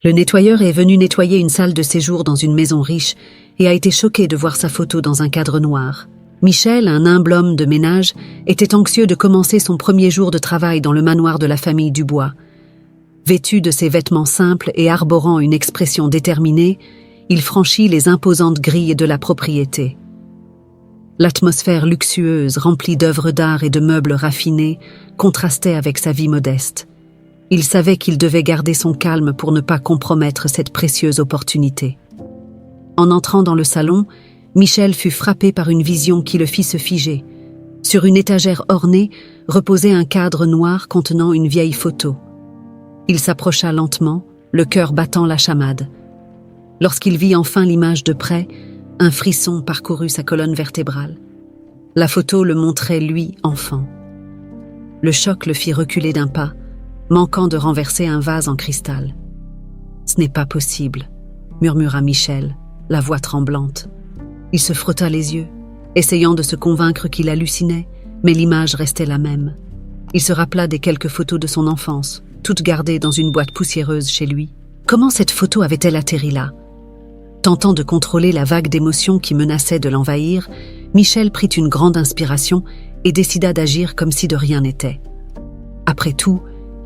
Le nettoyeur est venu nettoyer une salle de séjour dans une maison riche et a été choqué de voir sa photo dans un cadre noir. Michel, un humble homme de ménage, était anxieux de commencer son premier jour de travail dans le manoir de la famille Dubois. Vêtu de ses vêtements simples et arborant une expression déterminée, il franchit les imposantes grilles de la propriété. L'atmosphère luxueuse, remplie d'œuvres d'art et de meubles raffinés, contrastait avec sa vie modeste. Il savait qu'il devait garder son calme pour ne pas compromettre cette précieuse opportunité. En entrant dans le salon, Michel fut frappé par une vision qui le fit se figer. Sur une étagère ornée reposait un cadre noir contenant une vieille photo. Il s'approcha lentement, le cœur battant la chamade. Lorsqu'il vit enfin l'image de près, un frisson parcourut sa colonne vertébrale. La photo le montrait lui, enfant. Le choc le fit reculer d'un pas, manquant de renverser un vase en cristal. « Ce n'est pas possible », murmura Michel, la voix tremblante. Il se frotta les yeux, essayant de se convaincre qu'il hallucinait, mais l'image restait la même. Il se rappela des quelques photos de son enfance, toutes gardées dans une boîte poussiéreuse chez lui. Comment cette photo avait-elle atterri là ? Tentant de contrôler la vague d'émotions qui menaçait de l'envahir, Michel prit une grande inspiration et décida d'agir comme si de rien n'était. Après tout,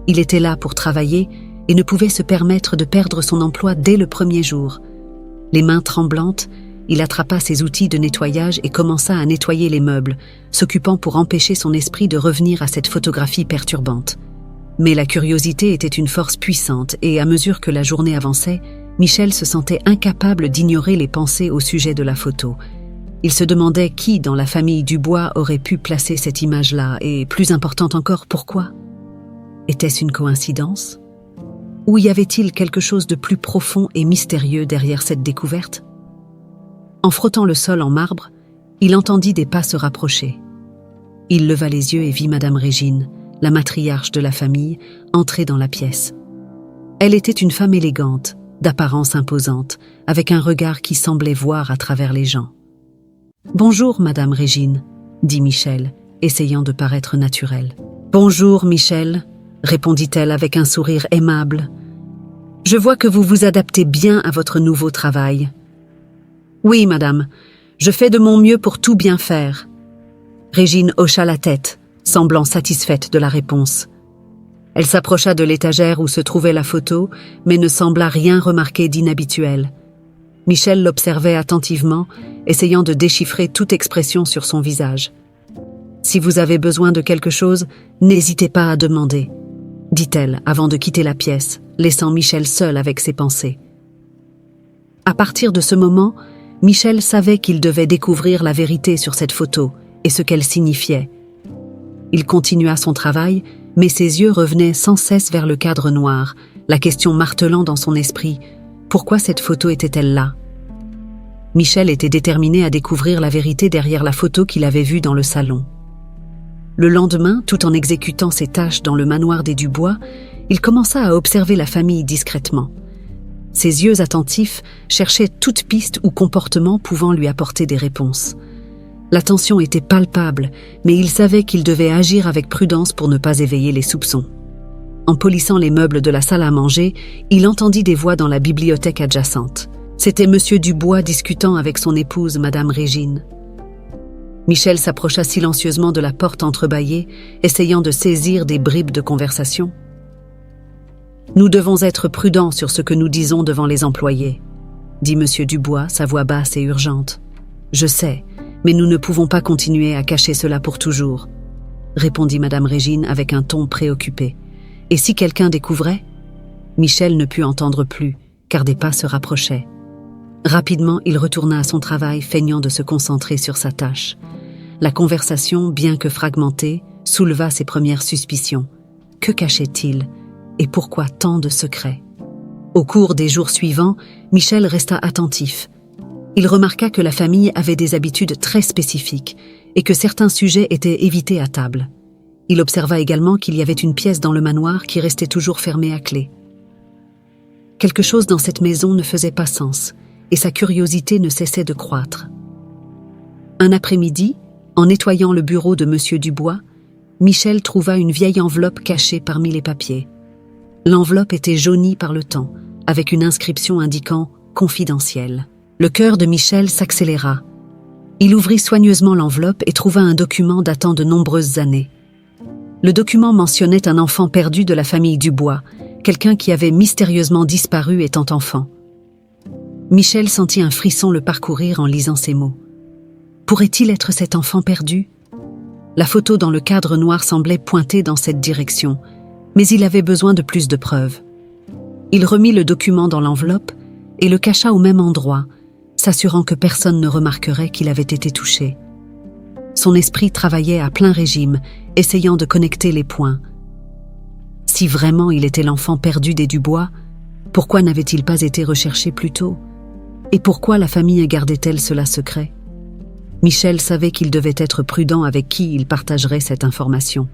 il était là pour travailler et ne pouvait se permettre de perdre son emploi dès le premier jour. Les mains tremblantes, il attrapa ses outils de nettoyage et commença à nettoyer les meubles, s'occupant pour empêcher son esprit de revenir à cette photographie perturbante. Mais la curiosité était une force puissante et à mesure que la journée avançait, Michel se sentait incapable d'ignorer les pensées au sujet de la photo. Il se demandait qui dans la famille Dubois aurait pu placer cette image-là et, plus importante encore, pourquoi ? Était-ce une coïncidence ? Ou y avait-il quelque chose de plus profond et mystérieux derrière cette découverte ? En frottant le sol en marbre, il entendit des pas se rapprocher. Il leva les yeux et vit Madame Régine, la matriarche de la famille, entrer dans la pièce. Elle était une femme élégante, d'apparence imposante, avec un regard qui semblait voir à travers les gens. « Bonjour, Madame Régine », dit Michel, essayant de paraître naturel. « Bonjour, Michel », répondit-elle avec un sourire aimable. « Je vois que vous vous adaptez bien à votre nouveau travail. »« Oui, madame, je fais de mon mieux pour tout bien faire. » Régine hocha la tête, semblant satisfaite de la réponse. Elle s'approcha de l'étagère où se trouvait la photo, mais ne sembla rien remarquer d'inhabituel. Michel l'observait attentivement, essayant de déchiffrer toute expression sur son visage. « Si vous avez besoin de quelque chose, n'hésitez pas à demander, » dit-elle avant de quitter la pièce, laissant Michel seul avec ses pensées. À partir de ce moment, Michel savait qu'il devait découvrir la vérité sur cette photo et ce qu'elle signifiait. Il continua son travail, mais ses yeux revenaient sans cesse vers le cadre noir, la question martelant dans son esprit « Pourquoi cette photo était-elle là ?» Michel était déterminé à découvrir la vérité derrière la photo qu'il avait vue dans le salon. Le lendemain, tout en exécutant ses tâches dans le manoir des Dubois, il commença à observer la famille discrètement. Ses yeux attentifs cherchaient toute piste ou comportement pouvant lui apporter des réponses. La tension était palpable, mais il savait qu'il devait agir avec prudence pour ne pas éveiller les soupçons. En polissant les meubles de la salle à manger, il entendit des voix dans la bibliothèque adjacente. C'était Monsieur Dubois discutant avec son épouse, Madame Régine. Michel s'approcha silencieusement de la porte entrebâillée, essayant de saisir des bribes de conversation. « Nous devons être prudents sur ce que nous disons devant les employés, » dit Monsieur Dubois, sa voix basse et urgente. « Je sais, mais nous ne pouvons pas continuer à cacher cela pour toujours, » répondit Madame Régine avec un ton préoccupé. « Et si quelqu'un découvrait ?» Michel ne put entendre plus, car des pas se rapprochaient. Rapidement, il retourna à son travail, feignant de se concentrer sur sa tâche. La conversation, bien que fragmentée, souleva ses premières suspicions. Que cachait-il ? Et pourquoi tant de secrets ? Au cours des jours suivants, Michel resta attentif. Il remarqua que la famille avait des habitudes très spécifiques et que certains sujets étaient évités à table. Il observa également qu'il y avait une pièce dans le manoir qui restait toujours fermée à clé. Quelque chose dans cette maison ne faisait pas sens, et sa curiosité ne cessait de croître. Un après-midi, en nettoyant le bureau de Monsieur Dubois, Michel trouva une vieille enveloppe cachée parmi les papiers. L'enveloppe était jaunie par le temps, avec une inscription indiquant « Confidentiel ». Le cœur de Michel s'accéléra. Il ouvrit soigneusement l'enveloppe et trouva un document datant de nombreuses années. Le document mentionnait un enfant perdu de la famille Dubois, quelqu'un qui avait mystérieusement disparu étant enfant. Michel sentit un frisson le parcourir en lisant ces mots. Pourrait-il être cet enfant perdu? La photo dans le cadre noir semblait pointer dans cette direction, mais il avait besoin de plus de preuves. Il remit le document dans l'enveloppe et le cacha au même endroit, s'assurant que personne ne remarquerait qu'il avait été touché. Son esprit travaillait à plein régime, essayant de connecter les points. Si vraiment il était l'enfant perdu des Dubois, pourquoi n'avait-il pas été recherché plus tôt? Et pourquoi la famille gardait-elle cela secret? Michel savait qu'il devait être prudent avec qui il partagerait cette information.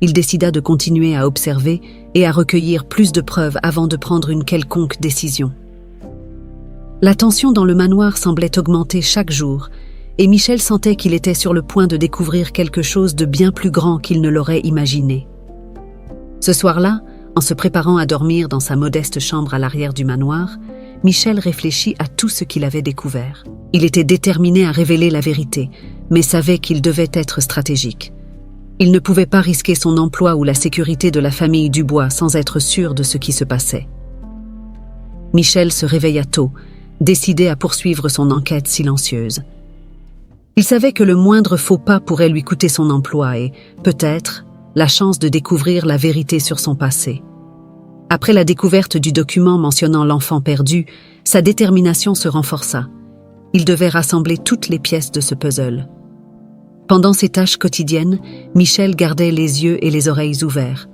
Il décida de continuer à observer et à recueillir plus de preuves avant de prendre une quelconque décision. La tension dans le manoir semblait augmenter chaque jour, et Michel sentait qu'il était sur le point de découvrir quelque chose de bien plus grand qu'il ne l'aurait imaginé. Ce soir-là, en se préparant à dormir dans sa modeste chambre à l'arrière du manoir, Michel réfléchit à tout ce qu'il avait découvert. Il était déterminé à révéler la vérité, mais savait qu'il devait être stratégique. Il ne pouvait pas risquer son emploi ou la sécurité de la famille Dubois sans être sûr de ce qui se passait. Michel se réveilla tôt, décidé à poursuivre son enquête silencieuse. Il savait que le moindre faux pas pourrait lui coûter son emploi et, peut-être, la chance de découvrir la vérité sur son passé. Après la découverte du document mentionnant l'enfant perdu, sa détermination se renforça. Il devait rassembler toutes les pièces de ce puzzle. Pendant ses tâches quotidiennes, Michel gardait les yeux et les oreilles ouverts.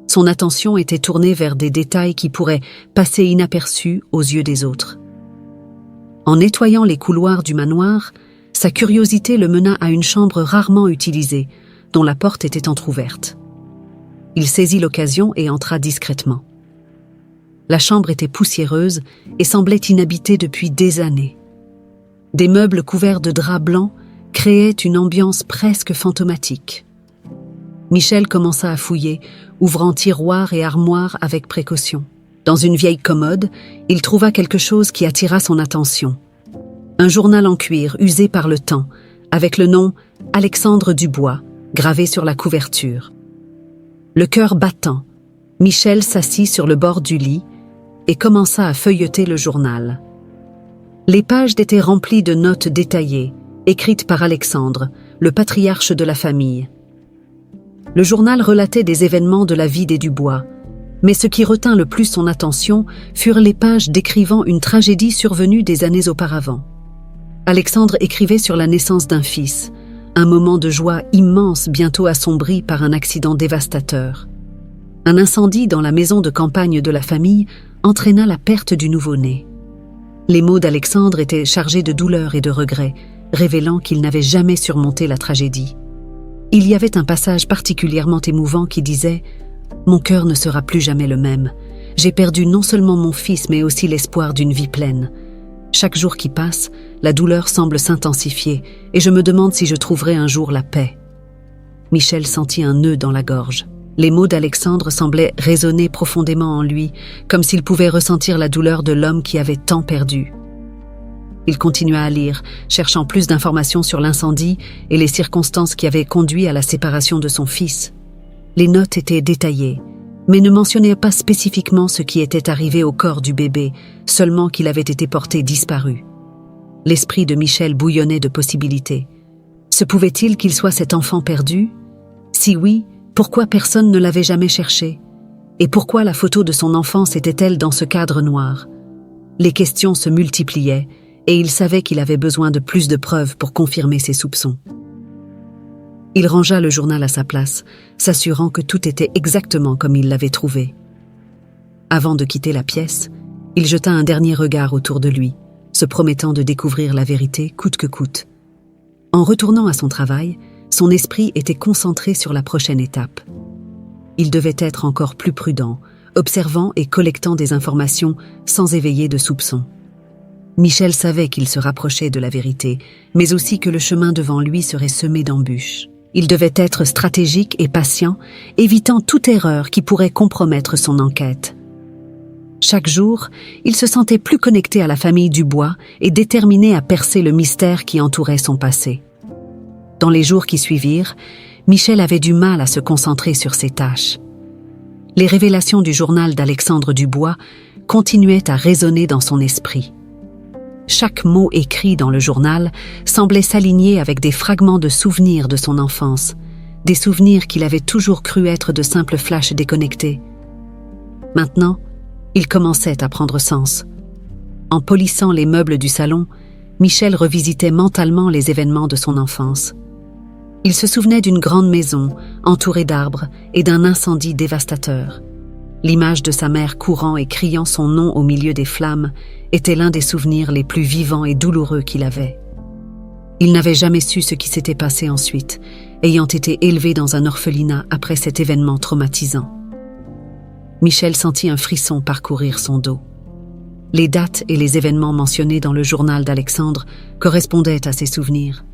Son attention était tournée vers des détails qui pourraient passer inaperçus aux yeux des autres. En nettoyant les couloirs du manoir, sa curiosité le mena à une chambre rarement utilisée, dont la porte était entr'ouverte. Il saisit l'occasion et entra discrètement. La chambre était poussiéreuse et semblait inhabitée depuis des années. Des meubles couverts de draps blancs créaient une ambiance presque fantomatique. Michel commença à fouiller, ouvrant tiroirs et armoires avec précaution. Dans une vieille commode, il trouva quelque chose qui attira son attention. Un journal en cuir usé par le temps, avec le nom « Alexandre Dubois » gravé sur la couverture. Le cœur battant, Michel s'assit sur le bord du lit et commença à feuilleter le journal. Les pages étaient remplies de notes détaillées, écrites par Alexandre, le patriarche de la famille. Le journal relatait des événements de la vie des Dubois, mais ce qui retint le plus son attention furent les pages décrivant une tragédie survenue des années auparavant. Alexandre écrivait sur la naissance d'un fils, un moment de joie immense bientôt assombri par un accident dévastateur. Un incendie dans la maison de campagne de la famille entraîna la perte du nouveau-né. Les mots d'Alexandre étaient chargés de douleur et de regret, révélant qu'il n'avait jamais surmonté la tragédie. Il y avait un passage particulièrement émouvant qui disait « Mon cœur ne sera plus jamais le même. J'ai perdu non seulement mon fils, mais aussi l'espoir d'une vie pleine. Chaque jour qui passe, la douleur semble s'intensifier et je me demande si je trouverai un jour la paix. » Michel sentit un nœud dans la gorge. Les mots d'Alexandre semblaient résonner profondément en lui, comme s'il pouvait ressentir la douleur de l'homme qui avait tant perdu. Il continua à lire, cherchant plus d'informations sur l'incendie et les circonstances qui avaient conduit à la séparation de son fils. Les notes étaient détaillées, mais ne mentionnaient pas spécifiquement ce qui était arrivé au corps du bébé, seulement qu'il avait été porté disparu. L'esprit de Michel bouillonnait de possibilités. Se pouvait-il qu'il soit cet enfant perdu? Si oui, pourquoi personne ne l'avait jamais cherché? Et pourquoi la photo de son enfance était-elle dans ce cadre noir? Les questions se multipliaient, et il savait qu'il avait besoin de plus de preuves pour confirmer ses soupçons. Il rangea le journal à sa place, s'assurant que tout était exactement comme il l'avait trouvé. Avant de quitter la pièce, il jeta un dernier regard autour de lui, se promettant de découvrir la vérité coûte que coûte. En retournant à son travail, son esprit était concentré sur la prochaine étape. Il devait être encore plus prudent, observant et collectant des informations sans éveiller de soupçons. Michel savait qu'il se rapprochait de la vérité, mais aussi que le chemin devant lui serait semé d'embûches. Il devait être stratégique et patient, évitant toute erreur qui pourrait compromettre son enquête. Chaque jour, il se sentait plus connecté à la famille Dubois et déterminé à percer le mystère qui entourait son passé. Dans les jours qui suivirent, Michel avait du mal à se concentrer sur ses tâches. Les révélations du journal d'Alexandre Dubois continuaient à résonner dans son esprit. Chaque mot écrit dans le journal semblait s'aligner avec des fragments de souvenirs de son enfance, des souvenirs qu'il avait toujours cru être de simples flashs déconnectés. Maintenant, ils commençaient à prendre sens. En polissant les meubles du salon, Michel revisitait mentalement les événements de son enfance. Il se souvenait d'une grande maison, entourée d'arbres, et d'un incendie dévastateur. L'image de sa mère courant et criant son nom au milieu des flammes était l'un des souvenirs les plus vivants et douloureux qu'il avait. Il n'avait jamais su ce qui s'était passé ensuite, ayant été élevé dans un orphelinat après cet événement traumatisant. Michel sentit un frisson parcourir son dos. Les dates et les événements mentionnés dans le journal d'Alexandre correspondaient à ses souvenirs.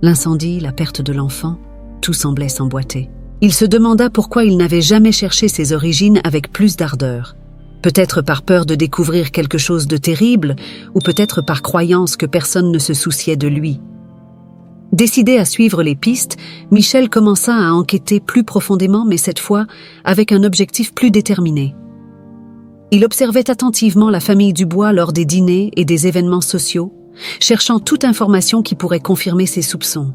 L'incendie, la perte de l'enfant, tout semblait s'emboîter. Il se demanda pourquoi il n'avait jamais cherché ses origines avec plus d'ardeur. Peut-être par peur de découvrir quelque chose de terrible, ou peut-être par croyance que personne ne se souciait de lui. Décidé à suivre les pistes, Michel commença à enquêter plus profondément, mais cette fois avec un objectif plus déterminé. Il observait attentivement la famille Dubois lors des dîners et des événements sociaux, cherchant toute information qui pourrait confirmer ses soupçons.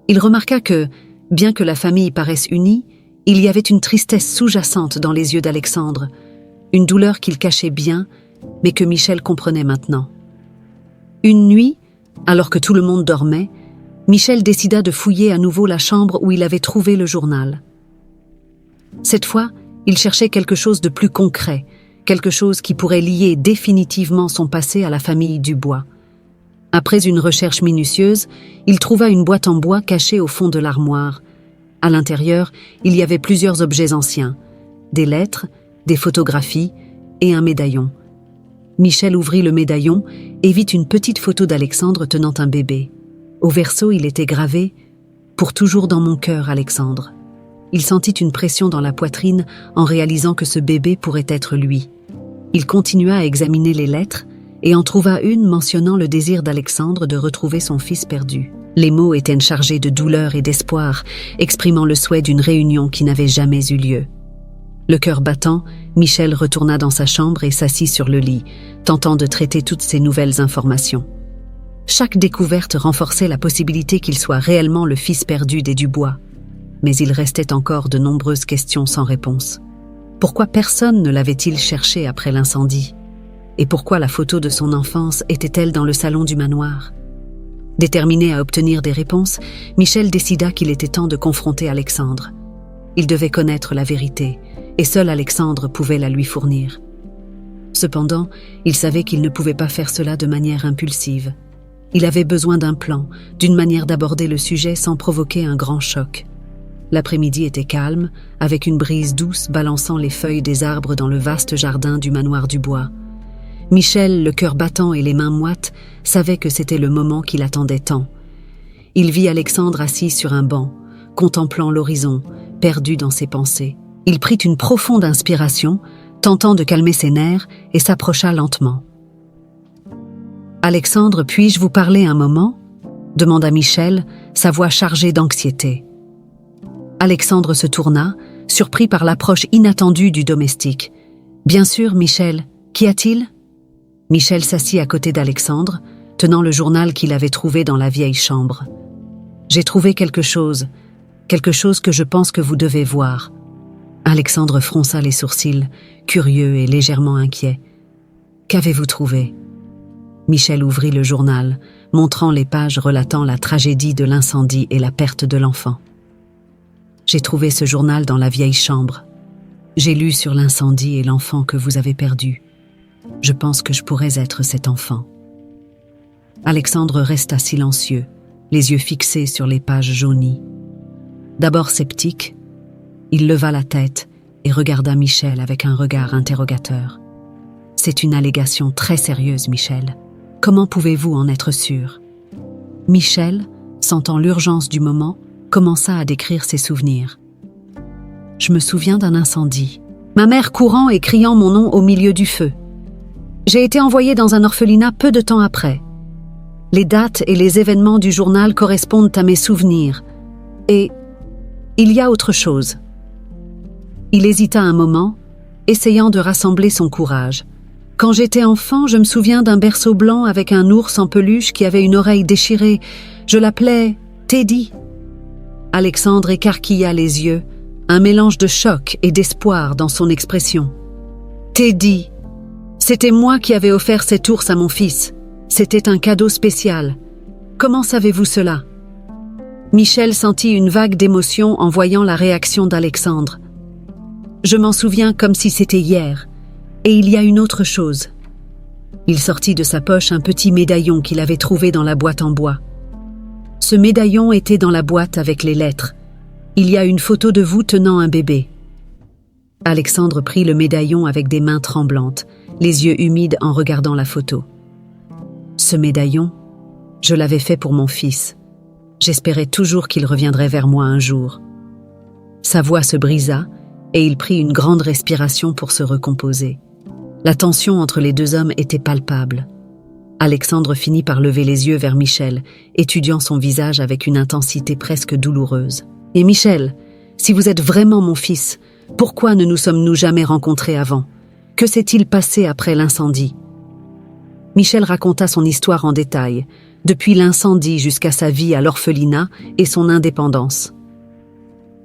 Il remarqua que, bien que la famille paraisse unie, il y avait une tristesse sous-jacente dans les yeux d'Alexandre, une douleur qu'il cachait bien, mais que Michel comprenait maintenant. Une nuit, alors que tout le monde dormait, Michel décida de fouiller à nouveau la chambre où il avait trouvé le journal. Cette fois, il cherchait quelque chose de plus concret, quelque chose qui pourrait lier définitivement son passé à la famille Dubois. Après une recherche minutieuse, il trouva une boîte en bois cachée au fond de l'armoire. À l'intérieur, il y avait plusieurs objets anciens, des lettres, des photographies et un médaillon. Michel ouvrit le médaillon et vit une petite photo d'Alexandre tenant un bébé. Au verso, il était gravé « Pour toujours dans mon cœur, Alexandre ». Il sentit une pression dans la poitrine en réalisant que ce bébé pourrait être lui. Il continua à examiner les lettres et en trouva une mentionnant le désir d'Alexandre de retrouver son fils perdu. Les mots étaient chargés de douleur et d'espoir, exprimant le souhait d'une réunion qui n'avait jamais eu lieu. Le cœur battant, Michel retourna dans sa chambre et s'assit sur le lit, tentant de traiter toutes ces nouvelles informations. Chaque découverte renforçait la possibilité qu'il soit réellement le fils perdu des Dubois. Mais il restait encore de nombreuses questions sans réponse. Pourquoi personne ne l'avait-il cherché après l'incendie? Et pourquoi la photo de son enfance était-elle dans le salon du manoir? Déterminé à obtenir des réponses, Michel décida qu'il était temps de confronter Alexandre. Il devait connaître la vérité, et seul Alexandre pouvait la lui fournir. Cependant, il savait qu'il ne pouvait pas faire cela de manière impulsive. Il avait besoin d'un plan, d'une manière d'aborder le sujet sans provoquer un grand choc. L'après-midi était calme, avec une brise douce balançant les feuilles des arbres dans le vaste jardin du manoir Dubois. Michel, le cœur battant et les mains moites, savait que c'était le moment qu'il attendait tant. Il vit Alexandre assis sur un banc, contemplant l'horizon, perdu dans ses pensées. Il prit une profonde inspiration, tentant de calmer ses nerfs, et s'approcha lentement. « Alexandre, puis-je vous parler un moment ?» demanda Michel, sa voix chargée d'anxiété. Alexandre se tourna, surpris par l'approche inattendue du domestique. « Bien sûr, Michel. Qu'y a-t-il » Michel s'assit à côté d'Alexandre, tenant le journal qu'il avait trouvé dans la vieille chambre. « J'ai trouvé quelque chose que je pense que vous devez voir. » Alexandre fronça les sourcils, curieux et légèrement inquiet. « Qu'avez-vous trouvé » Michel ouvrit le journal, montrant les pages relatant la tragédie de l'incendie et la perte de l'enfant. « J'ai trouvé ce journal dans la vieille chambre. J'ai lu sur l'incendie et l'enfant que vous avez perdu. Je pense que je pourrais être cet enfant. » Alexandre resta silencieux, les yeux fixés sur les pages jaunies. D'abord sceptique, il leva la tête et regarda Michel avec un regard interrogateur. « C'est une allégation très sérieuse, Michel. Comment pouvez-vous en être sûr ?» Michel, sentant l'urgence du moment, commença à décrire ses souvenirs. « Je me souviens d'un incendie. Ma mère courant et criant mon nom au milieu du feu. J'ai été envoyée dans un orphelinat peu de temps après. Les dates et les événements du journal correspondent à mes souvenirs. Et il y a autre chose. Il hésita un moment, essayant de rassembler son courage. Quand j'étais enfant, je me souviens d'un berceau blanc avec un ours en peluche qui avait une oreille déchirée. Je l'appelais Teddy. Alexandre écarquilla les yeux, un mélange de choc et d'espoir dans son expression. Teddy. C'était moi qui avais offert cet ours à mon fils. C'était un cadeau spécial. Comment savez-vous cela? Michel sentit une vague d'émotion en voyant la réaction d'Alexandre. Je m'en souviens comme si c'était hier. Et il y a une autre chose. Il sortit de sa poche un petit médaillon qu'il avait trouvé dans la boîte en bois. Ce médaillon était dans la boîte avec les lettres. Il y a une photo de vous tenant un bébé. Alexandre prit le médaillon avec des mains tremblantes, les yeux humides en regardant la photo. Ce médaillon, je l'avais fait pour mon fils. J'espérais toujours qu'il reviendrait vers moi un jour. Sa voix se brisa et il prit une grande respiration pour se recomposer. La tension entre les deux hommes était palpable. Alexandre finit par lever les yeux vers Michel, étudiant son visage avec une intensité presque douloureuse. « Et Michel, si vous êtes vraiment mon fils, pourquoi ne nous sommes-nous jamais rencontrés avant? Que s'est-il passé après l'incendie ?» Michel raconta son histoire en détail, depuis l'incendie jusqu'à sa vie à l'orphelinat et son indépendance.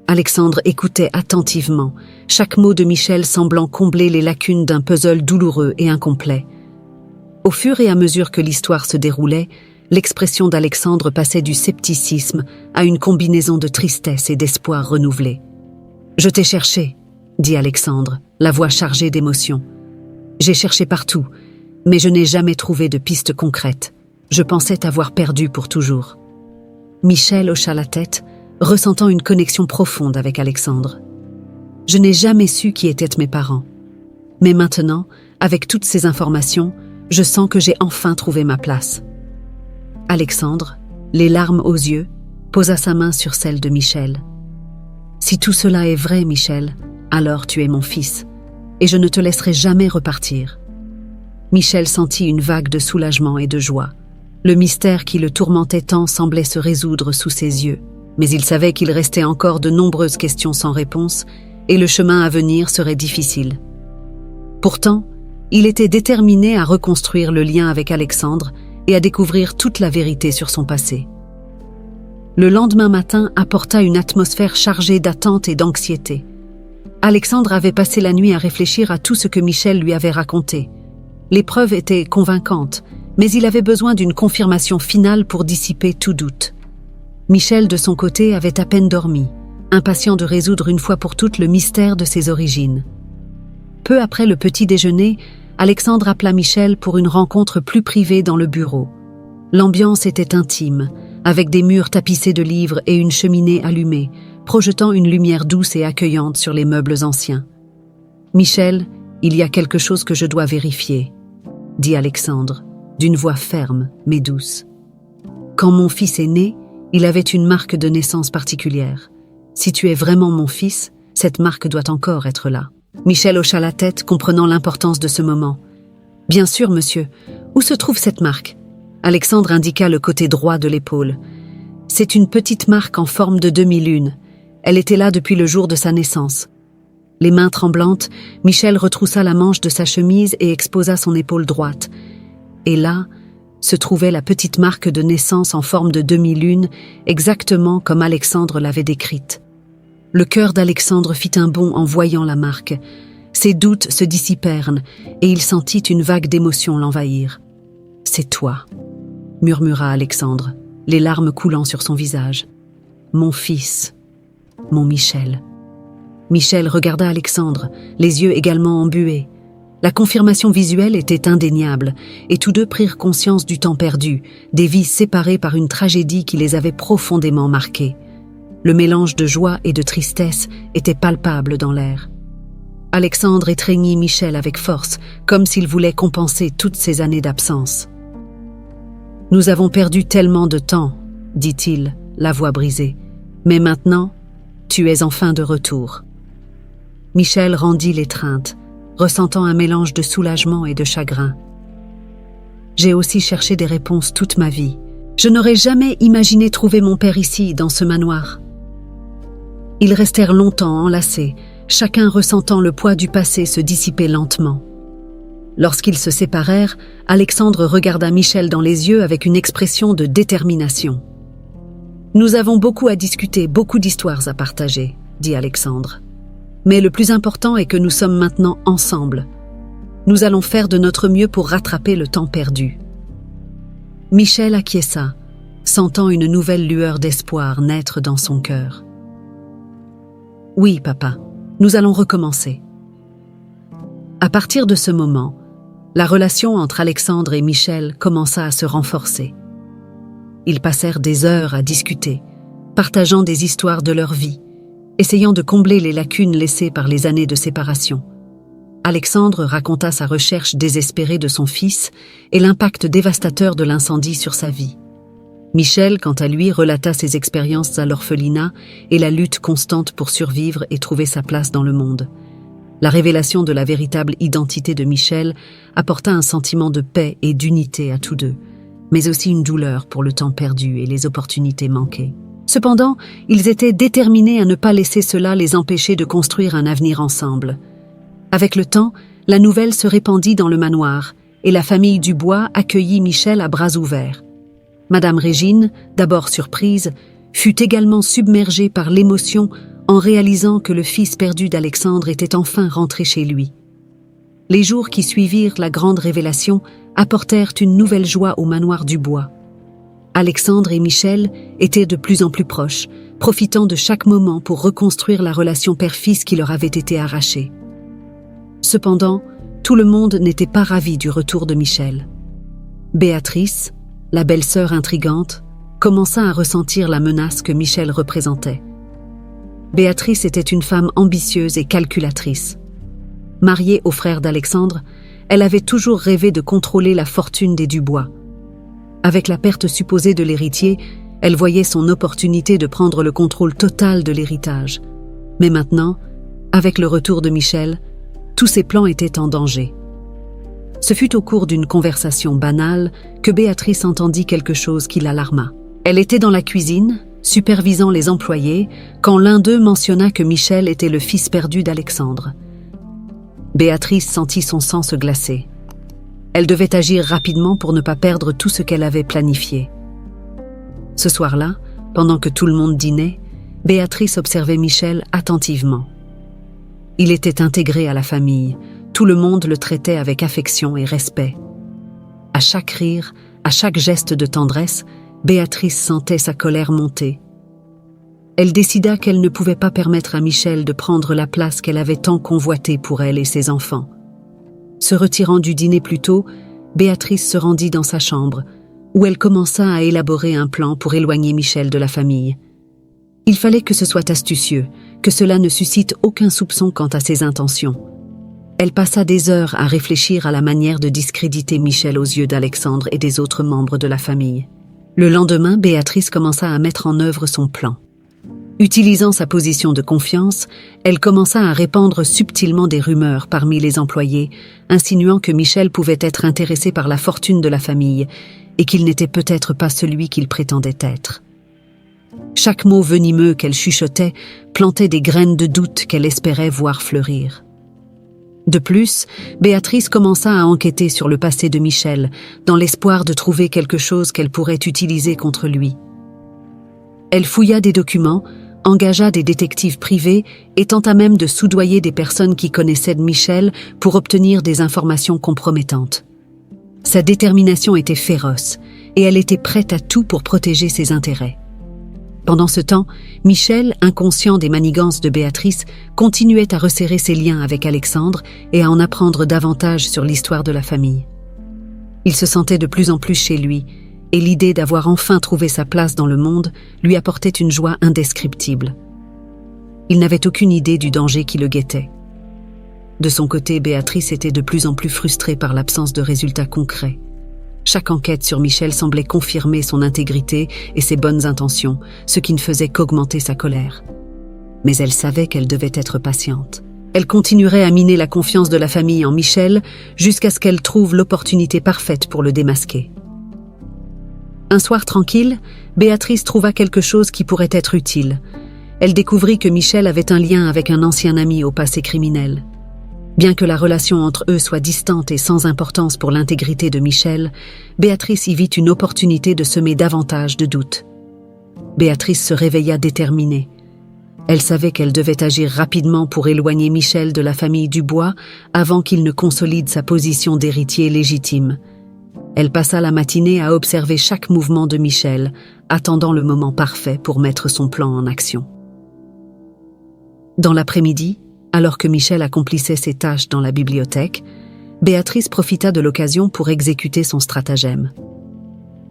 Alexandre écoutait attentivement, chaque mot de Michel semblant combler les lacunes d'un puzzle douloureux et incomplet. Au fur et à mesure que l'histoire se déroulait, l'expression d'Alexandre passait du scepticisme à une combinaison de tristesse et d'espoir renouvelé. « Je t'ai cherché », dit Alexandre, la voix chargée d'émotion. « J'ai cherché partout, mais je n'ai jamais trouvé de piste concrète. Je pensais t'avoir perdu pour toujours. » Michel hocha la tête, ressentant une connexion profonde avec Alexandre. « Je n'ai jamais su qui étaient mes parents. Mais maintenant, avec toutes ces informations, je sens que j'ai enfin trouvé ma place. » Alexandre, les larmes aux yeux, posa sa main sur celle de Michel. « Si tout cela est vrai, Michel, alors tu es mon fils, et je ne te laisserai jamais repartir. » Michel sentit une vague de soulagement et de joie. Le mystère qui le tourmentait tant semblait se résoudre sous ses yeux, mais il savait qu'il restait encore de nombreuses questions sans réponse, et le chemin à venir serait difficile. Pourtant, il était déterminé à reconstruire le lien avec Alexandre et à découvrir toute la vérité sur son passé. Le lendemain matin apporta une atmosphère chargée d'attente et d'anxiété. Alexandre avait passé la nuit à réfléchir à tout ce que Michel lui avait raconté. Les preuves étaient convaincantes, mais il avait besoin d'une confirmation finale pour dissiper tout doute. Michel, de son côté, avait à peine dormi, impatient de résoudre une fois pour toutes le mystère de ses origines. Peu après le petit déjeuner, Alexandre appela Michel pour une rencontre plus privée dans le bureau. L'ambiance était intime, avec des murs tapissés de livres et une cheminée allumée, projetant une lumière douce et accueillante sur les meubles anciens. « Michel, il y a quelque chose que je dois vérifier, » dit Alexandre, d'une voix ferme mais douce. « Quand mon fils est né, il avait une marque de naissance particulière. Si tu es vraiment mon fils, cette marque doit encore être là. » Michel hocha la tête, comprenant l'importance de ce moment. « Bien sûr, monsieur. Où se trouve cette marque ?» Alexandre indiqua le côté droit de l'épaule. « C'est une petite marque en forme de demi-lune. Elle était là depuis le jour de sa naissance. » Les mains tremblantes, Michel retroussa la manche de sa chemise et exposa son épaule droite. Et là, se trouvait la petite marque de naissance en forme de demi-lune, exactement comme Alexandre l'avait décrite. Le cœur d'Alexandre fit un bond en voyant la marque. Ses doutes se dissipèrent et il sentit une vague d'émotion l'envahir. « C'est toi », murmura Alexandre, les larmes coulant sur son visage. « Mon fils, mon Michel. » Michel regarda Alexandre, les yeux également embués. La confirmation visuelle était indéniable, et tous deux prirent conscience du temps perdu, des vies séparées par une tragédie qui les avait profondément marqués. Le mélange de joie et de tristesse était palpable dans l'air. Alexandre étreignit Michel avec force, comme s'il voulait compenser toutes ces années d'absence. « Nous avons perdu tellement de temps, » dit-il, la voix brisée. « Mais maintenant, tu es enfin de retour. » Michel rendit l'étreinte, ressentant un mélange de soulagement et de chagrin. J'ai aussi cherché des réponses toute ma vie. Je n'aurais jamais imaginé trouver mon père ici, dans ce manoir. Ils restèrent longtemps enlacés, chacun ressentant le poids du passé se dissiper lentement. Lorsqu'ils se séparèrent, Alexandre regarda Michel dans les yeux avec une expression de détermination. « Nous avons beaucoup à discuter, beaucoup d'histoires à partager, » dit Alexandre. « Mais le plus important est que nous sommes maintenant ensemble. Nous allons faire de notre mieux pour rattraper le temps perdu. » Michel acquiesça, sentant une nouvelle lueur d'espoir naître dans son cœur. « Oui, papa, nous allons recommencer. » À partir de ce moment, la relation entre Alexandre et Michel commença à se renforcer. Ils passèrent des heures à discuter, partageant des histoires de leur vie, essayant de combler les lacunes laissées par les années de séparation. Alexandre raconta sa recherche désespérée de son fils et l'impact dévastateur de l'incendie sur sa vie. Michel, quant à lui, relata ses expériences à l'orphelinat et la lutte constante pour survivre et trouver sa place dans le monde. La révélation de la véritable identité de Michel apporta un sentiment de paix et d'unité à tous deux, mais aussi une douleur pour le temps perdu et les opportunités manquées. Cependant, ils étaient déterminés à ne pas laisser cela les empêcher de construire un avenir ensemble. Avec le temps, la nouvelle se répandit dans le manoir et la famille Dubois accueillit Michel à bras ouverts. Madame Régine, d'abord surprise, fut également submergée par l'émotion en réalisant que le fils perdu d'Alexandre était enfin rentré chez lui. Les jours qui suivirent la grande révélation apportèrent une nouvelle joie au manoir Dubois. Alexandre et Michel étaient de plus en plus proches, profitant de chaque moment pour reconstruire la relation père-fils qui leur avait été arrachée. Cependant, tout le monde n'était pas ravi du retour de Michel. Béatrice, la belle-sœur intrigante, commença à ressentir la menace que Michel représentait. Béatrice était une femme ambitieuse et calculatrice. Mariée au frère d'Alexandre, elle avait toujours rêvé de contrôler la fortune des Dubois. Avec la perte supposée de l'héritier, elle voyait son opportunité de prendre le contrôle total de l'héritage. Mais maintenant, avec le retour de Michel, tous ses plans étaient en danger. Ce fut au cours d'une conversation banale que Béatrice entendit quelque chose qui l'alarma. Elle était dans la cuisine, supervisant les employés, quand l'un d'eux mentionna que Michel était le fils perdu d'Alexandre. Béatrice sentit son sang se glacer. Elle devait agir rapidement pour ne pas perdre tout ce qu'elle avait planifié. Ce soir-là, pendant que tout le monde dînait, Béatrice observait Michel attentivement. Il était intégré à la famille, tout le monde le traitait avec affection et respect. À chaque rire, à chaque geste de tendresse, Béatrice sentait sa colère monter. Elle décida qu'elle ne pouvait pas permettre à Michel de prendre la place qu'elle avait tant convoitée pour elle et ses enfants. Se retirant du dîner plus tôt, Béatrice se rendit dans sa chambre, où elle commença à élaborer un plan pour éloigner Michel de la famille. Il fallait que ce soit astucieux, que cela ne suscite aucun soupçon quant à ses intentions. Elle passa des heures à réfléchir à la manière de discréditer Michel aux yeux d'Alexandre et des autres membres de la famille. Le lendemain, Béatrice commença à mettre en œuvre son plan. Utilisant sa position de confiance, elle commença à répandre subtilement des rumeurs parmi les employés, insinuant que Michel pouvait être intéressé par la fortune de la famille et qu'il n'était peut-être pas celui qu'il prétendait être. Chaque mot venimeux qu'elle chuchotait plantait des graines de doute qu'elle espérait voir fleurir. De plus, Béatrice commença à enquêter sur le passé de Michel, dans l'espoir de trouver quelque chose qu'elle pourrait utiliser contre lui. Elle fouilla des documents, engagea des détectives privés et tenta même de soudoyer des personnes qui connaissaient de Michel pour obtenir des informations compromettantes. Sa détermination était féroce et elle était prête à tout pour protéger ses intérêts. Pendant ce temps, Michel, inconscient des manigances de Béatrice, continuait à resserrer ses liens avec Alexandre et à en apprendre davantage sur l'histoire de la famille. Il se sentait de plus en plus chez lui, et l'idée d'avoir enfin trouvé sa place dans le monde lui apportait une joie indescriptible. Il n'avait aucune idée du danger qui le guettait. De son côté, Béatrice était de plus en plus frustrée par l'absence de résultats concrets. Chaque enquête sur Michel semblait confirmer son intégrité et ses bonnes intentions, ce qui ne faisait qu'augmenter sa colère. Mais elle savait qu'elle devait être patiente. Elle continuerait à miner la confiance de la famille en Michel jusqu'à ce qu'elle trouve l'opportunité parfaite pour le démasquer. Un soir tranquille, Béatrice trouva quelque chose qui pourrait être utile. Elle découvrit que Michel avait un lien avec un ancien ami au passé criminel. Bien que la relation entre eux soit distante et sans importance pour l'intégrité de Michel, Béatrice y vit une opportunité de semer davantage de doutes. Béatrice se réveilla déterminée. Elle savait qu'elle devait agir rapidement pour éloigner Michel de la famille Dubois avant qu'il ne consolide sa position d'héritier légitime. Elle passa la matinée à observer chaque mouvement de Michel, attendant le moment parfait pour mettre son plan en action. Dans l'après-midi, alors que Michel accomplissait ses tâches dans la bibliothèque, Béatrice profita de l'occasion pour exécuter son stratagème.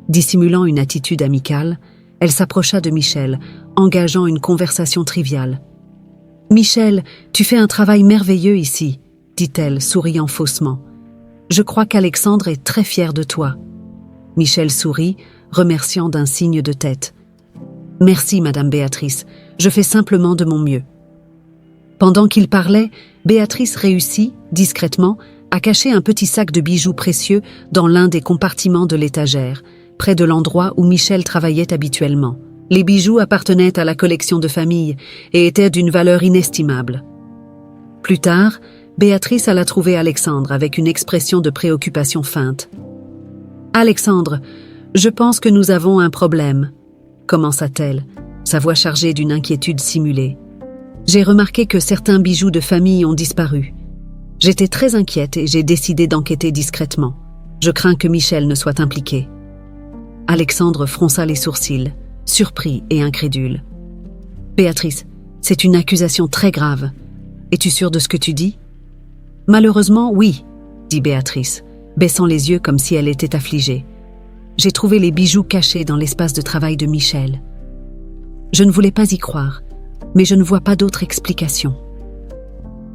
Dissimulant une attitude amicale, elle s'approcha de Michel, engageant une conversation triviale. « Michel, tu fais un travail merveilleux ici, » dit-elle, souriant faussement. « Je crois qu'Alexandre est très fier de toi. » Michel sourit, remerciant d'un signe de tête. « Merci, Madame Béatrice, je fais simplement de mon mieux. » Pendant qu'il parlait, Béatrice réussit, discrètement, à cacher un petit sac de bijoux précieux dans l'un des compartiments de l'étagère, près de l'endroit où Michel travaillait habituellement. Les bijoux appartenaient à la collection de famille et étaient d'une valeur inestimable. Plus tard, Béatrice alla trouver Alexandre avec une expression de préoccupation feinte. « Alexandre, je pense que nous avons un problème, » commença-t-elle, sa voix chargée d'une inquiétude simulée. « J'ai remarqué que certains bijoux de famille ont disparu. J'étais très inquiète et j'ai décidé d'enquêter discrètement. Je crains que Michel ne soit impliqué. » Alexandre fronça les sourcils, surpris et incrédule. « Béatrice, c'est une accusation très grave. Es-tu sûre de ce que tu dis ?»« Malheureusement, oui, » dit Béatrice, baissant les yeux comme si elle était affligée. « J'ai trouvé les bijoux cachés dans l'espace de travail de Michel. Je ne voulais pas y croire, mais je ne vois pas d'autre explication. »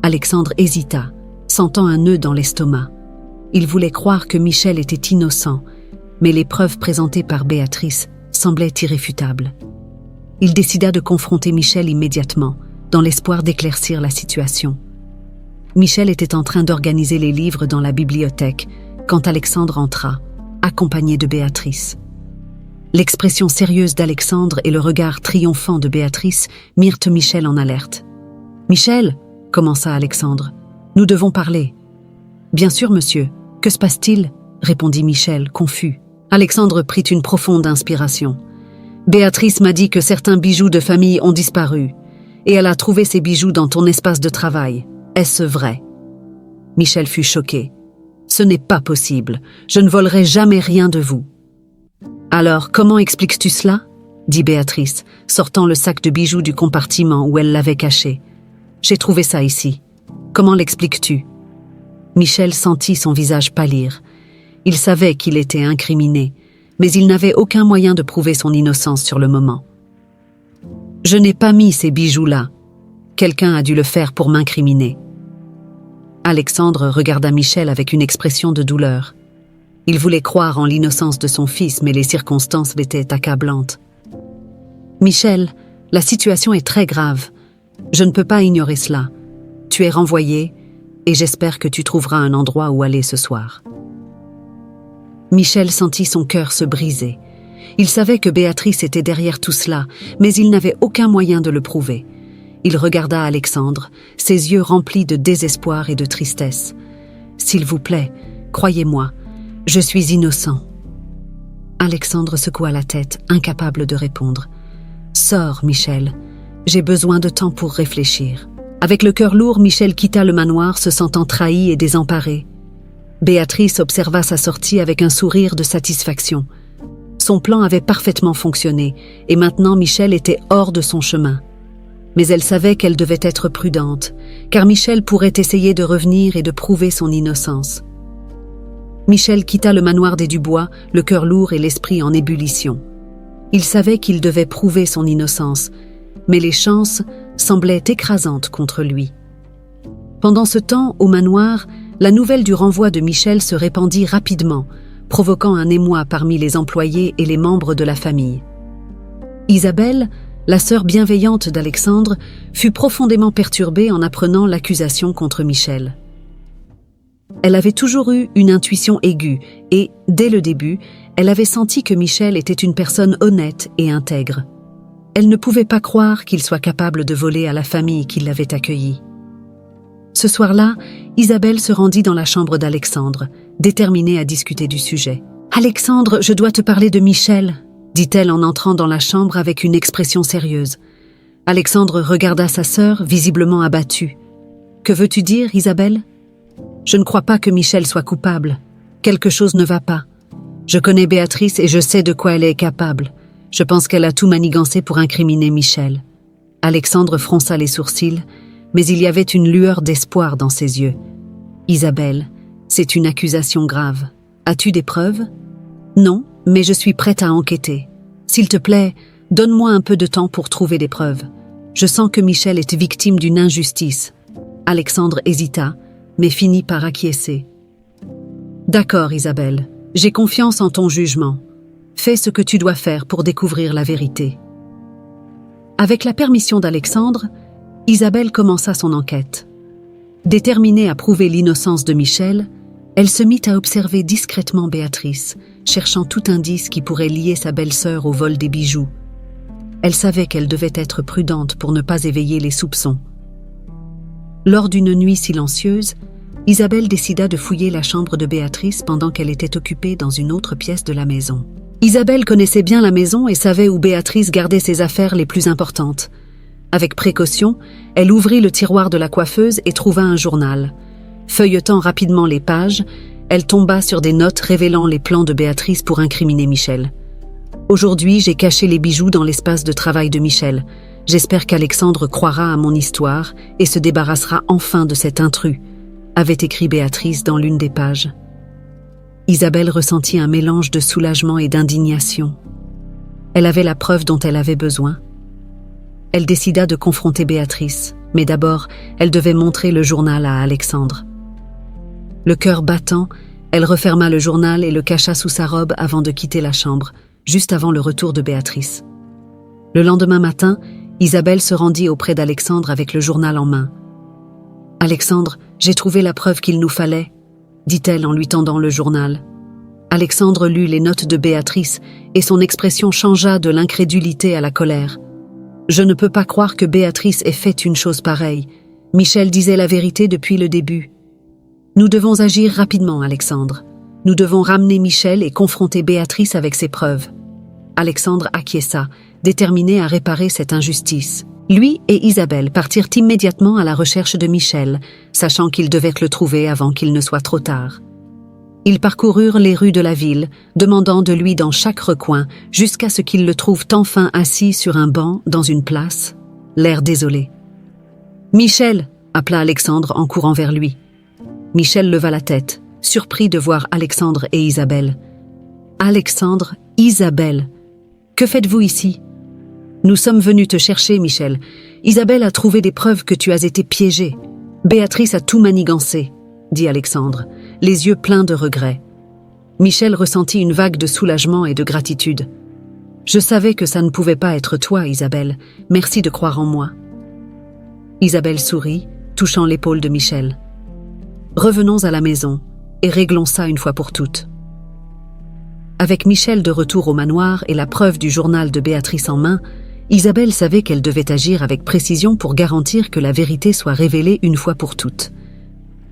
Alexandre hésita, sentant un nœud dans l'estomac. Il voulait croire que Michel était innocent, mais les preuves présentées par Béatrice semblaient irréfutables. Il décida de confronter Michel immédiatement, dans l'espoir d'éclaircir la situation. Michel était en train d'organiser les livres dans la bibliothèque quand Alexandre entra, accompagné de Béatrice. L'expression sérieuse d'Alexandre et le regard triomphant de Béatrice mirent Michel en alerte. « Michel » commença Alexandre. « Nous devons parler. »« Bien sûr, monsieur. Que se passe-t-il » répondit Michel, confus. Alexandre prit une profonde inspiration. « Béatrice m'a dit que certains bijoux de famille ont disparu, et elle a trouvé ces bijoux dans ton espace de travail. Est-ce vrai ?» Michel fut choqué. « Ce n'est pas possible. Je ne volerai jamais rien de vous. » « Alors, comment expliques-tu cela » dit Béatrice, sortant le sac de bijoux du compartiment où elle l'avait caché. « J'ai trouvé ça ici. Comment l'expliques-tu » Michel sentit son visage pâlir. Il savait qu'il était incriminé, mais il n'avait aucun moyen de prouver son innocence sur le moment. « Je n'ai pas mis ces bijoux-là. Quelqu'un a dû le faire pour m'incriminer. » Alexandre regarda Michel avec une expression de douleur. Il voulait croire en l'innocence de son fils, mais les circonstances l'étaient accablantes. « Michel, la situation est très grave. Je ne peux pas ignorer cela. Tu es renvoyé et j'espère que tu trouveras un endroit où aller ce soir. » Michel sentit son cœur se briser. Il savait que Béatrice était derrière tout cela, mais il n'avait aucun moyen de le prouver. Il regarda Alexandre, ses yeux remplis de désespoir et de tristesse. « S'il vous plaît, croyez-moi, je suis innocent. » Alexandre secoua la tête, incapable de répondre. « Sors, Michel. J'ai besoin de temps pour réfléchir. » Avec le cœur lourd, Michel quitta le manoir, se sentant trahi et désemparé. Béatrice observa sa sortie avec un sourire de satisfaction. Son plan avait parfaitement fonctionné, et maintenant Michel était hors de son chemin. Mais elle savait qu'elle devait être prudente, car Michel pourrait essayer de revenir et de prouver son innocence. Michel quitta le manoir des Dubois, le cœur lourd et l'esprit en ébullition. Il savait qu'il devait prouver son innocence, mais les chances semblaient écrasantes contre lui. Pendant ce temps, au manoir, la nouvelle du renvoi de Michel se répandit rapidement, provoquant un émoi parmi les employés et les membres de la famille. Isabelle, La sœur bienveillante d'Alexandre fut profondément perturbée en apprenant l'accusation contre Michel. Elle avait toujours eu une intuition aiguë et, dès le début, elle avait senti que Michel était une personne honnête et intègre. Elle ne pouvait pas croire qu'il soit capable de voler à la famille qui l'avait accueilli. Ce soir-là, Isabelle se rendit dans la chambre d'Alexandre, déterminée à discuter du sujet. « Alexandre, je dois te parler de Michel », dit-elle en entrant dans la chambre avec une expression sérieuse. Alexandre regarda sa sœur, visiblement abattu. « Que veux-tu dire, Isabelle ? Je ne crois pas que Michel soit coupable. Quelque chose ne va pas. Je connais Béatrice et je sais de quoi elle est capable. Je pense qu'elle a tout manigancé pour incriminer Michel. » Alexandre fronça les sourcils, mais il y avait une lueur d'espoir dans ses yeux. « Isabelle, c'est une accusation grave. As-tu des preuves ? » ?»« Non, mais je suis prête à enquêter. S'il te plaît, donne-moi un peu de temps pour trouver des preuves. Je sens que Michel est victime d'une injustice. » Alexandre hésita, mais finit par acquiescer. « D'accord, Isabelle, j'ai confiance en ton jugement. Fais ce que tu dois faire pour découvrir la vérité. » Avec la permission d'Alexandre, Isabelle commença son enquête. Déterminée à prouver l'innocence de Michel, elle se mit à observer discrètement Béatrice, cherchant tout indice qui pourrait lier sa belle-sœur au vol des bijoux. Elle savait qu'elle devait être prudente pour ne pas éveiller les soupçons. Lors d'une nuit silencieuse, Isabelle décida de fouiller la chambre de Béatrice pendant qu'elle était occupée dans une autre pièce de la maison. Isabelle connaissait bien la maison et savait où Béatrice gardait ses affaires les plus importantes. Avec précaution, elle ouvrit le tiroir de la coiffeuse et trouva un journal. Feuilletant rapidement les pages, elle tomba sur des notes révélant les plans de Béatrice pour incriminer Michel. « Aujourd'hui, j'ai caché les bijoux dans l'espace de travail de Michel. J'espère qu'Alexandre croira à mon histoire et se débarrassera enfin de cet intrus », avait écrit Béatrice dans l'une des pages. Isabelle ressentit un mélange de soulagement et d'indignation. Elle avait la preuve dont elle avait besoin. Elle décida de confronter Béatrice, mais d'abord, elle devait montrer le journal à Alexandre. Le cœur battant, elle referma le journal et le cacha sous sa robe avant de quitter la chambre, juste avant le retour de Béatrice. Le lendemain matin, Isabelle se rendit auprès d'Alexandre avec le journal en main. « Alexandre, j'ai trouvé la preuve qu'il nous fallait », dit-elle en lui tendant le journal. Alexandre lut les notes de Béatrice et son expression changea de l'incrédulité à la colère. « Je ne peux pas croire que Béatrice ait fait une chose pareille. Michel disait la vérité depuis le début. Nous devons agir rapidement, Alexandre. Nous devons ramener Michel et confronter Béatrice avec ses preuves. » Alexandre acquiesça, déterminé à réparer cette injustice. Lui et Isabelle partirent immédiatement à la recherche de Michel, sachant qu'ils devaient le trouver avant qu'il ne soit trop tard. Ils parcoururent les rues de la ville, demandant de lui dans chaque recoin, jusqu'à ce qu'ils le trouvent enfin assis sur un banc dans une place, l'air désolé. « Michel !» appela Alexandre en courant vers lui. Michel leva la tête, surpris de voir Alexandre et Isabelle. « Alexandre, Isabelle, que faites-vous ici ? » « Nous sommes venus te chercher, Michel. Isabelle a trouvé des preuves que tu as été piégé. Béatrice a tout manigancé, » dit Alexandre, les yeux pleins de regret. Michel ressentit une vague de soulagement et de gratitude. « Je savais que ça ne pouvait pas être toi, Isabelle. Merci de croire en moi. » Isabelle sourit, touchant l'épaule de Michel. « Revenons à la maison et réglons ça une fois pour toutes. » Avec Michel de retour au manoir et la preuve du journal de Béatrice en main, Isabelle savait qu'elle devait agir avec précision pour garantir que la vérité soit révélée une fois pour toutes.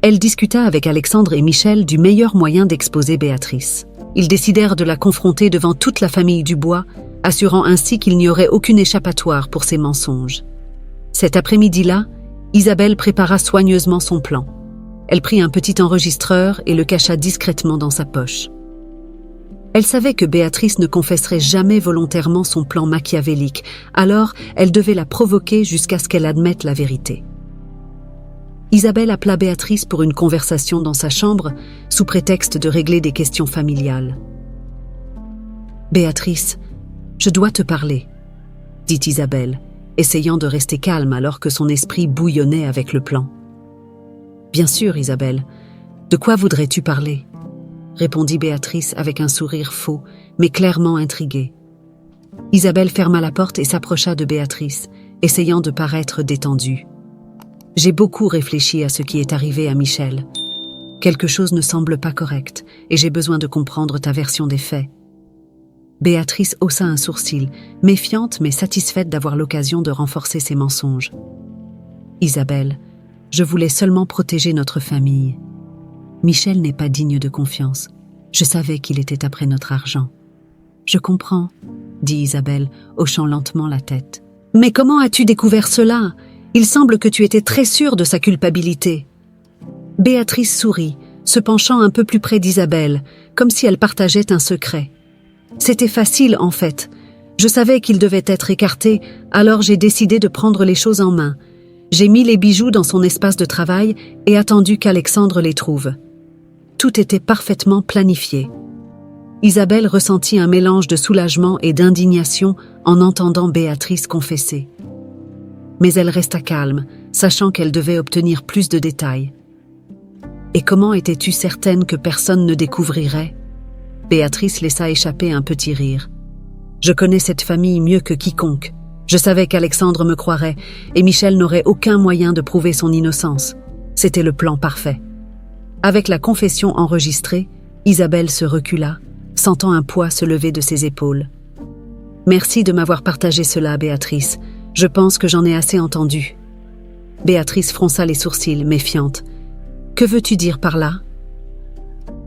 Elle discuta avec Alexandre et Michel du meilleur moyen d'exposer Béatrice. Ils décidèrent de la confronter devant toute la famille Dubois, assurant ainsi qu'il n'y aurait aucune échappatoire pour ses mensonges. Cet après-midi-là, Isabelle prépara soigneusement son plan. Elle prit un petit enregistreur et le cacha discrètement dans sa poche. Elle savait que Béatrice ne confesserait jamais volontairement son plan machiavélique, alors elle devait la provoquer jusqu'à ce qu'elle admette la vérité. Isabelle appela Béatrice pour une conversation dans sa chambre, sous prétexte de régler des questions familiales. « Béatrice, je dois te parler, » dit Isabelle, essayant de rester calme alors que son esprit bouillonnait avec le plan. « Bien sûr, Isabelle. De quoi voudrais-tu parler ?» répondit Béatrice avec un sourire faux, mais clairement intriguée. Isabelle ferma la porte et s'approcha de Béatrice, essayant de paraître détendue. J'ai beaucoup réfléchi à ce qui est arrivé à Michel. Quelque chose ne semble pas correct et j'ai besoin de comprendre ta version des faits. Béatrice haussa un sourcil, méfiante mais satisfaite d'avoir l'occasion de renforcer ses mensonges. Isabelle, je voulais seulement protéger notre famille. Michel n'est pas digne de confiance. Je savais qu'il était après notre argent. Je comprends, dit Isabelle, hochant lentement la tête. Mais comment as-tu découvert cela? Il semble que tu étais très sûre de sa culpabilité. Béatrice sourit, se penchant un peu plus près d'Isabelle, comme si elle partageait un secret. C'était facile, en fait. Je savais qu'il devait être écarté, alors j'ai décidé de prendre les choses en main. J'ai mis les bijoux dans son espace de travail et attendu qu'Alexandre les trouve. Tout était parfaitement planifié. Isabelle ressentit un mélange de soulagement et d'indignation en entendant Béatrice confesser. Mais elle resta calme, sachant qu'elle devait obtenir plus de détails. Et comment étais-tu certaine que personne ne découvrirait? Béatrice laissa échapper un petit rire. Je connais cette famille mieux que quiconque. Je savais qu'Alexandre me croirait et Michel n'aurait aucun moyen de prouver son innocence. C'était le plan parfait. Avec la confession enregistrée, Isabelle se recula, sentant un poids se lever de ses épaules. Merci de m'avoir partagé cela, Béatrice. Je pense que j'en ai assez entendu. Béatrice fronça les sourcils, méfiante. Que veux-tu dire par là?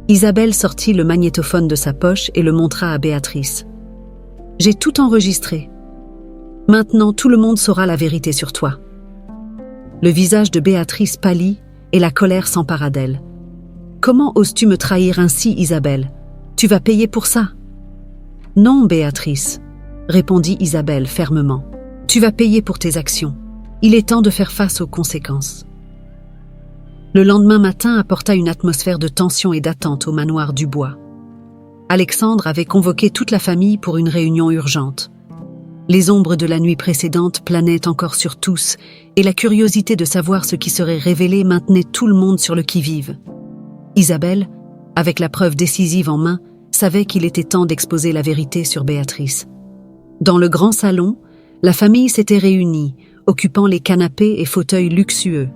Isabelle sortit le magnétophone de sa poche et le montra à Béatrice. J'ai tout enregistré. Maintenant, tout le monde saura la vérité sur toi. Le visage de Béatrice pâlit et la colère s'empara d'elle. Comment oses-tu me trahir ainsi, Isabelle? Tu vas payer pour ça? Non, Béatrice, répondit Isabelle fermement. Tu vas payer pour tes actions. Il est temps de faire face aux conséquences. Le lendemain matin apporta une atmosphère de tension et d'attente au manoir Dubois. Alexandre avait convoqué toute la famille pour une réunion urgente. Les ombres de la nuit précédente planaient encore sur tous, et la curiosité de savoir ce qui serait révélé maintenait tout le monde sur le qui-vive. Isabelle, avec la preuve décisive en main, savait qu'il était temps d'exposer la vérité sur Béatrice. Dans le grand salon, la famille s'était réunie, occupant les canapés et fauteuils luxueux.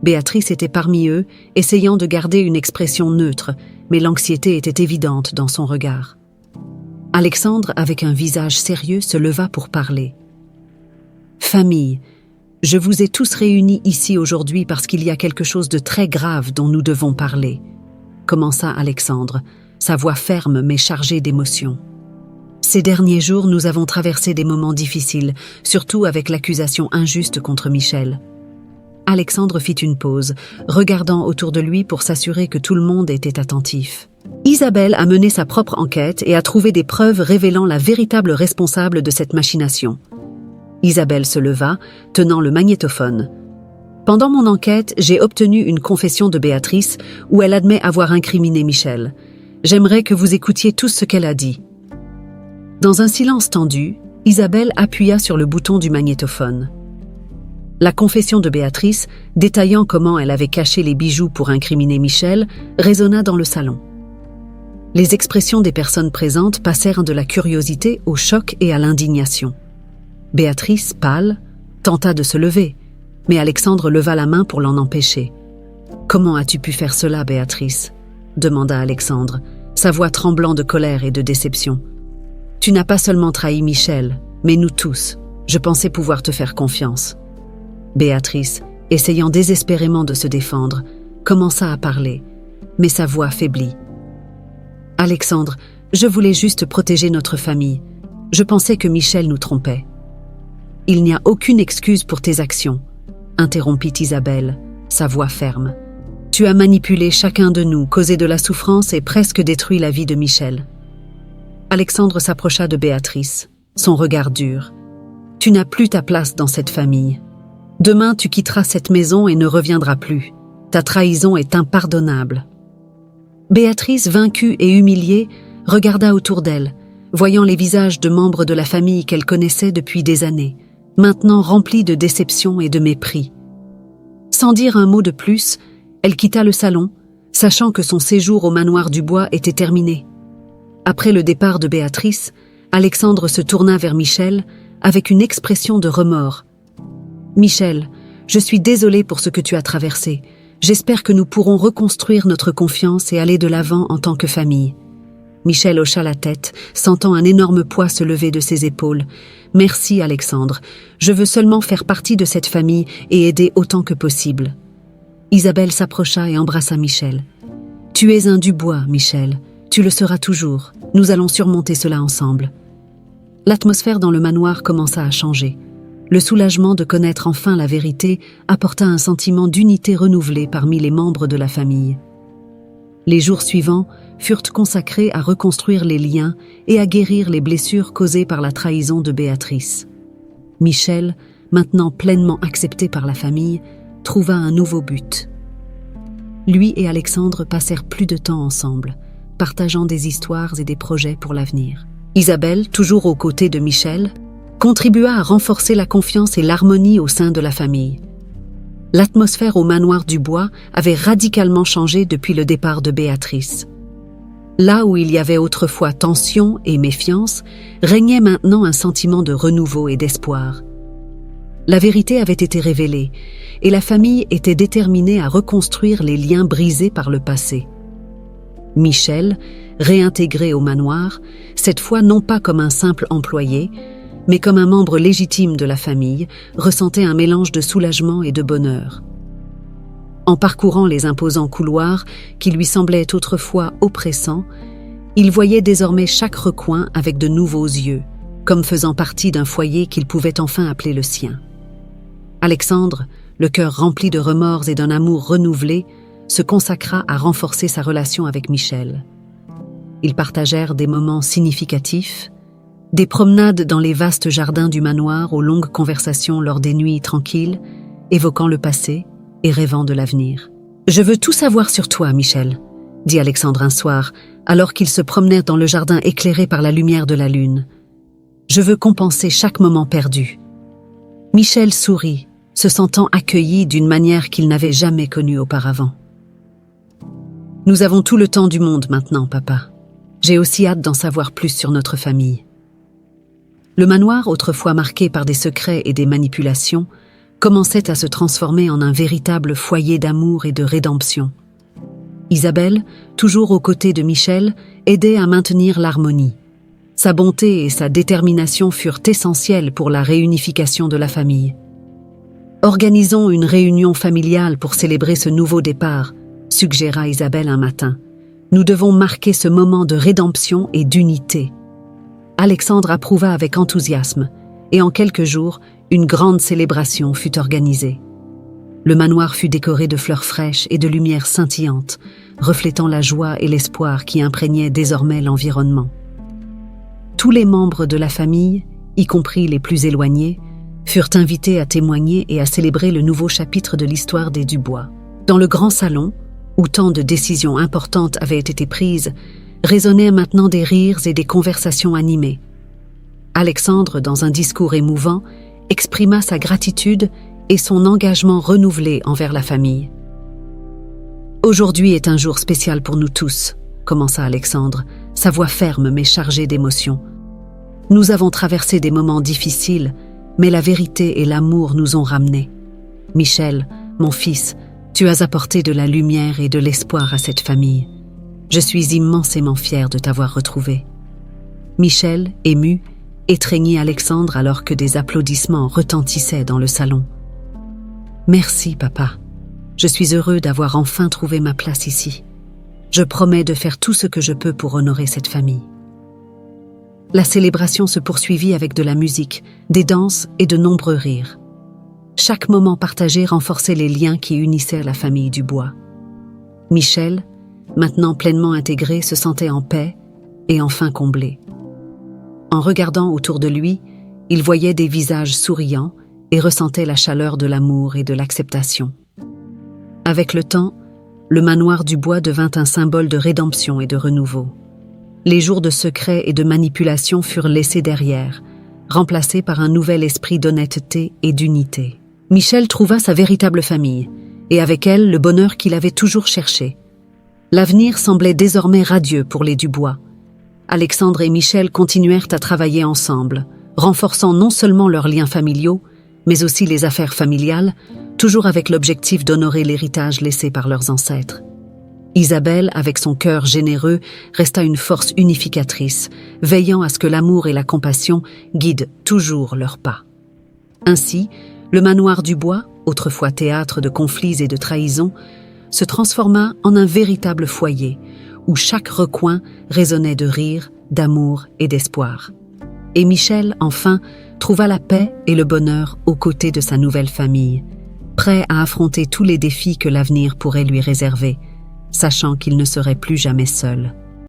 Béatrice était parmi eux, essayant de garder une expression neutre, mais l'anxiété était évidente dans son regard. Alexandre, avec un visage sérieux, se leva pour parler. « Famille, je vous ai tous réunis ici aujourd'hui parce qu'il y a quelque chose de très grave dont nous devons parler, » commença Alexandre, sa voix ferme mais chargée d'émotion. Ces derniers jours, nous avons traversé des moments difficiles, surtout avec l'accusation injuste contre Michel. Alexandre fit une pause, regardant autour de lui pour s'assurer que tout le monde était attentif. Isabelle a mené sa propre enquête et a trouvé des preuves révélant la véritable responsable de cette machination. Isabelle se leva, tenant le magnétophone. Pendant mon enquête, j'ai obtenu une confession de Béatrice où elle admet avoir incriminé Michel. J'aimerais que vous écoutiez tout ce qu'elle a dit. Dans un silence tendu, Isabelle appuya sur le bouton du magnétophone. La confession de Béatrice, détaillant comment elle avait caché les bijoux pour incriminer Michel, résonna dans le salon. Les expressions des personnes présentes passèrent de la curiosité au choc et à l'indignation. Béatrice, pâle, tenta de se lever, mais Alexandre leva la main pour l'en empêcher. « Comment as-tu pu faire cela, Béatrice ?» demanda Alexandre, sa voix tremblant de colère et de déception. « Tu n'as pas seulement trahi Michel, mais nous tous. Je pensais pouvoir te faire confiance. » Béatrice, essayant désespérément de se défendre, commença à parler, mais sa voix faiblit. « Alexandre, je voulais juste protéger notre famille. Je pensais que Michel nous trompait. »« Il n'y a aucune excuse pour tes actions, » interrompit Isabelle, sa voix ferme. « Tu as manipulé chacun de nous, causé de la souffrance et presque détruit la vie de Michel. » Alexandre s'approcha de Béatrice, son regard dur. « Tu n'as plus ta place dans cette famille. Demain, tu quitteras cette maison et ne reviendras plus. Ta trahison est impardonnable. » Béatrice, vaincue et humiliée, regarda autour d'elle, voyant les visages de membres de la famille qu'elle connaissait depuis des années, maintenant remplis de déception et de mépris. Sans dire un mot de plus, elle quitta le salon, sachant que son séjour au manoir Dubois était terminé. Après le départ de Béatrice, Alexandre se tourna vers Michel avec une expression de remords. « Michel, je suis désolé pour ce que tu as traversé. J'espère que nous pourrons reconstruire notre confiance et aller de l'avant en tant que famille. » Michel hocha la tête, sentant un énorme poids se lever de ses épaules. « Merci, Alexandre. Je veux seulement faire partie de cette famille et aider autant que possible. » Isabelle s'approcha et embrassa Michel. « Tu es un Dubois, Michel. Tu le seras toujours. Nous allons surmonter cela ensemble. » L'atmosphère dans le manoir commença à changer. Le soulagement de connaître enfin la vérité apporta un sentiment d'unité renouvelé parmi les membres de la famille. Les jours suivants furent consacrés à reconstruire les liens et à guérir les blessures causées par la trahison de Béatrice. Michel, maintenant pleinement accepté par la famille, trouva un nouveau but. Lui et Alexandre passèrent plus de temps ensemble, partageant des histoires et des projets pour l'avenir. Isabelle, toujours aux côtés de Michel, contribua à renforcer la confiance et l'harmonie au sein de la famille. L'atmosphère au manoir Dubois avait radicalement changé depuis le départ de Béatrice. Là où il y avait autrefois tension et méfiance, régnait maintenant un sentiment de renouveau et d'espoir. La vérité avait été révélée, et la famille était déterminée à reconstruire les liens brisés par le passé. Michel, réintégré au manoir, cette fois non pas comme un simple employé, mais comme un membre légitime de la famille, ressentait un mélange de soulagement et de bonheur. En parcourant les imposants couloirs qui lui semblaient autrefois oppressants, il voyait désormais chaque recoin avec de nouveaux yeux, comme faisant partie d'un foyer qu'il pouvait enfin appeler le sien. Alexandre, le cœur rempli de remords et d'un amour renouvelé, se consacra à renforcer sa relation avec Michel. Ils partagèrent des moments significatifs, des promenades dans les vastes jardins du manoir aux longues conversations lors des nuits tranquilles, évoquant le passé et rêvant de l'avenir. « Je veux tout savoir sur toi, Michel », dit Alexandre un soir, alors qu'ils se promenèrent dans le jardin éclairé par la lumière de la lune. « Je veux compenser chaque moment perdu. » Michel sourit, se sentant accueilli d'une manière qu'il n'avait jamais connue auparavant. « Nous avons tout le temps du monde maintenant, papa. J'ai aussi hâte d'en savoir plus sur notre famille. » Le manoir, autrefois marqué par des secrets et des manipulations, commençait à se transformer en un véritable foyer d'amour et de rédemption. Isabelle, toujours aux côtés de Michel, aidait à maintenir l'harmonie. Sa bonté et sa détermination furent essentielles pour la réunification de la famille. « Organisons une réunion familiale pour célébrer ce nouveau départ », suggéra Isabelle un matin. « Nous devons marquer ce moment de rédemption et d'unité. » Alexandre approuva avec enthousiasme, et en quelques jours, une grande célébration fut organisée. Le manoir fut décoré de fleurs fraîches et de lumières scintillantes, reflétant la joie et l'espoir qui imprégnaient désormais l'environnement. Tous les membres de la famille, y compris les plus éloignés, furent invités à témoigner et à célébrer le nouveau chapitre de l'histoire des Dubois. Dans le grand salon, où tant de décisions importantes avaient été prises, résonnaient maintenant des rires et des conversations animées. Alexandre, dans un discours émouvant, exprima sa gratitude et son engagement renouvelé envers la famille. « Aujourd'hui est un jour spécial pour nous tous », commença Alexandre, sa voix ferme mais chargée d'émotion. « Nous avons traversé des moments difficiles, mais la vérité et l'amour nous ont ramenés. Michel, mon fils, tu as apporté de la lumière et de l'espoir à cette famille. Je suis immensément fier de t'avoir retrouvé. » Michel, ému, étreignit Alexandre alors que des applaudissements retentissaient dans le salon. « Merci, papa. Je suis heureux d'avoir enfin trouvé ma place ici. Je promets de faire tout ce que je peux pour honorer cette famille. » La célébration se poursuivit avec de la musique, des danses et de nombreux rires. Chaque moment partagé renforçait les liens qui unissaient la famille Dubois. Michel, maintenant pleinement intégré, se sentait en paix et enfin comblé. En regardant autour de lui, il voyait des visages souriants et ressentait la chaleur de l'amour et de l'acceptation. Avec le temps, le manoir Dubois devint un symbole de rédemption et de renouveau. Les jours de secret et de manipulation furent laissés derrière, remplacés par un nouvel esprit d'honnêteté et d'unité. Michel trouva sa véritable famille, et avec elle le bonheur qu'il avait toujours cherché. L'avenir semblait désormais radieux pour les Dubois. Alexandre et Michel continuèrent à travailler ensemble, renforçant non seulement leurs liens familiaux, mais aussi les affaires familiales, toujours avec l'objectif d'honorer l'héritage laissé par leurs ancêtres. Isabelle, avec son cœur généreux, resta une force unificatrice, veillant à ce que l'amour et la compassion guident toujours leurs pas. Ainsi, le manoir du Bois, autrefois théâtre de conflits et de trahisons, se transforma en un véritable foyer, où chaque recoin résonnait de rire, d'amour et d'espoir. Et Michel, enfin, trouva la paix et le bonheur aux côtés de sa nouvelle famille, prêt à affronter tous les défis que l'avenir pourrait lui réserver, sachant qu'il ne serait plus jamais seul.